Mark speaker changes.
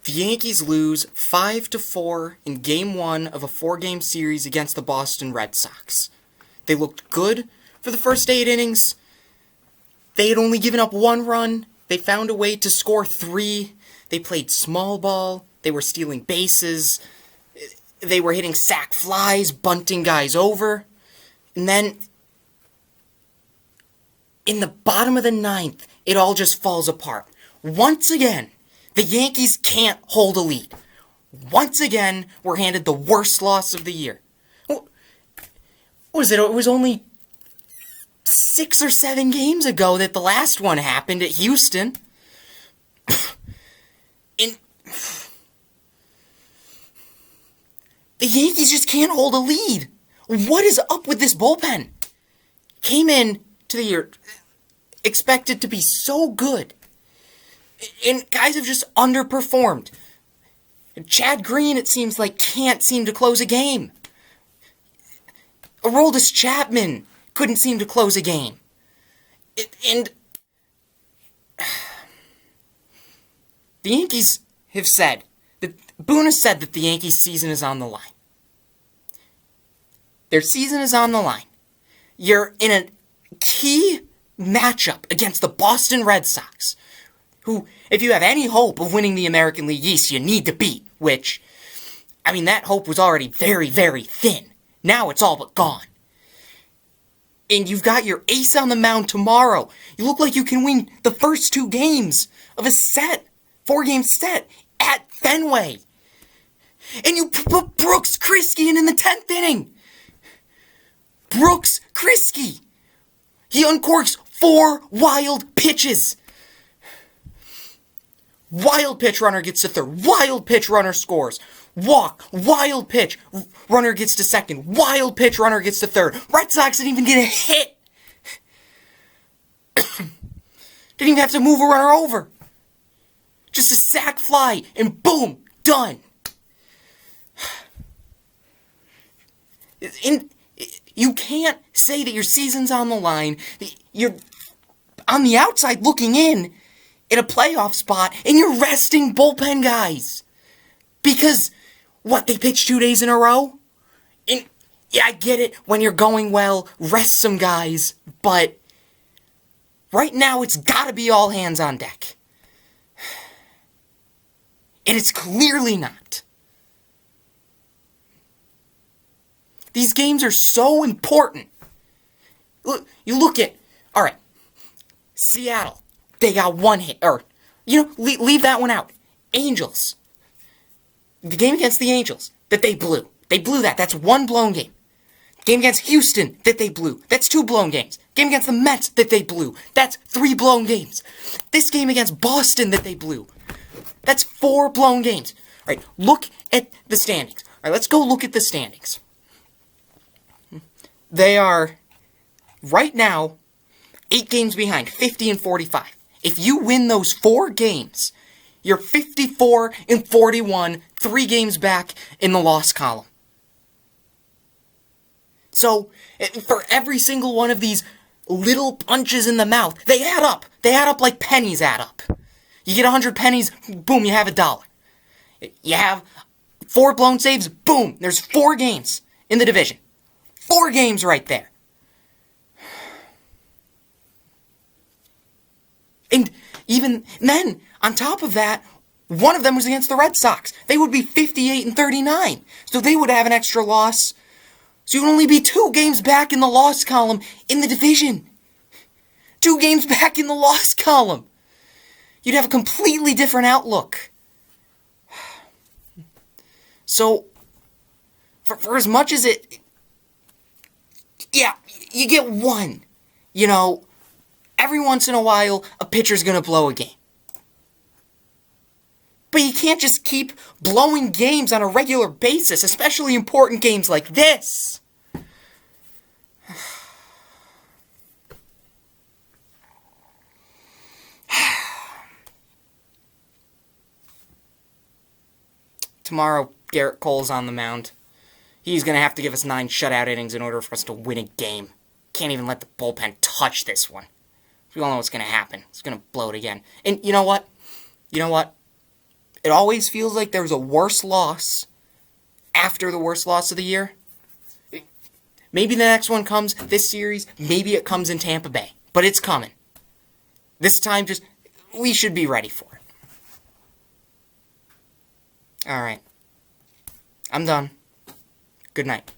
Speaker 1: The Yankees lose 5-4 in Game 1 of a 4-game series against the Boston Red Sox. They looked good for the first 8 innings. They had only given up 1 run. They found a way to score 3. They played small ball. They were stealing bases. They were hitting sac flies, bunting guys over. And then, in the bottom of the 9th, it all just falls apart. Once again, the Yankees can't hold a lead. Once again, we're handed the worst loss of the year. What was it? It was only 6 or 7 games ago that the last one happened at Houston. And the Yankees just can't hold a lead. What is up with this bullpen? Came in to the year expected to be so good. And guys have just underperformed. Chad Green, it seems like, can't seem to close a game. Aroldis Chapman couldn't seem to close a game. And the Yankees have said, Boone has said that the Yankees' season is on the line. Their season is on the line. You're in a key matchup against the Boston Red Sox, who, if you have any hope of winning the American League East, you need to beat, which, I mean, that hope was already very, very thin. Now it's all but gone. And you've got your ace on the mound tomorrow. You look like you can win the first 2 games of a 4-game set at Fenway. And you put Brooks Kriske in the 10th inning. Brooks Kriske. He uncorks 4 wild pitches. Wild pitch, runner gets to third. Wild pitch, runner scores. Walk. Wild pitch, runner gets to second. Wild pitch, runner gets to third. Red Sox didn't even get a hit. Didn't even have to move a runner over. Just a sac fly, and boom, done. You can't say that your season's on the line. You're on the outside looking in a playoff spot, and you're resting bullpen guys. Because, they pitched 2 days in a row? And, yeah, I get it, when you're going well, rest some guys, but right now it's gotta be all hands on deck. And it's clearly not. These games are so important. Look, you look at, alright, Seattle, they got 1 hit, or, leave that one out. Angels. The game against the Angels that they blew. They blew that. That's 1 blown game. Game against Houston that they blew. That's 2 blown games. Game against the Mets that they blew. That's 3 blown games. This game against Boston that they blew. That's 4 blown games. Alright, look at the standings. Alright, let's go look at the standings. They are, right now, 8 games behind, 50 and 45. If you win those 4 games, you're 54 and 41, 3 games back in the loss column. So, for every single one of these little punches in the mouth, they add up. They add up like pennies add up. You get 100 pennies, boom, you have $1. You have 4 blown saves, boom, there's 4 games in the division. 4 games right there. And even then, on top of that, one of them was against the Red Sox. They would be 58 and 39. So they would have an extra loss. So you would only be 2 games back in the loss column in the division. 2 games back in the loss column. You'd have a completely different outlook. So, for as much as it... Yeah, you get 1. Every once in a while, a pitcher's gonna blow a game. But you can't just keep blowing games on a regular basis, especially important games like this. Tomorrow, Garrett Cole's on the mound. He's going to have to give us 9 shutout innings in order for us to win a game. Can't even let the bullpen touch this one. We all know what's going to happen. It's going to blow it again. And you know what? It always feels like there's a worse loss after the worst loss of the year. Maybe the next one comes this series. Maybe it comes in Tampa Bay. But it's coming. This time, we should be ready for it. Alright. I'm done. Good night.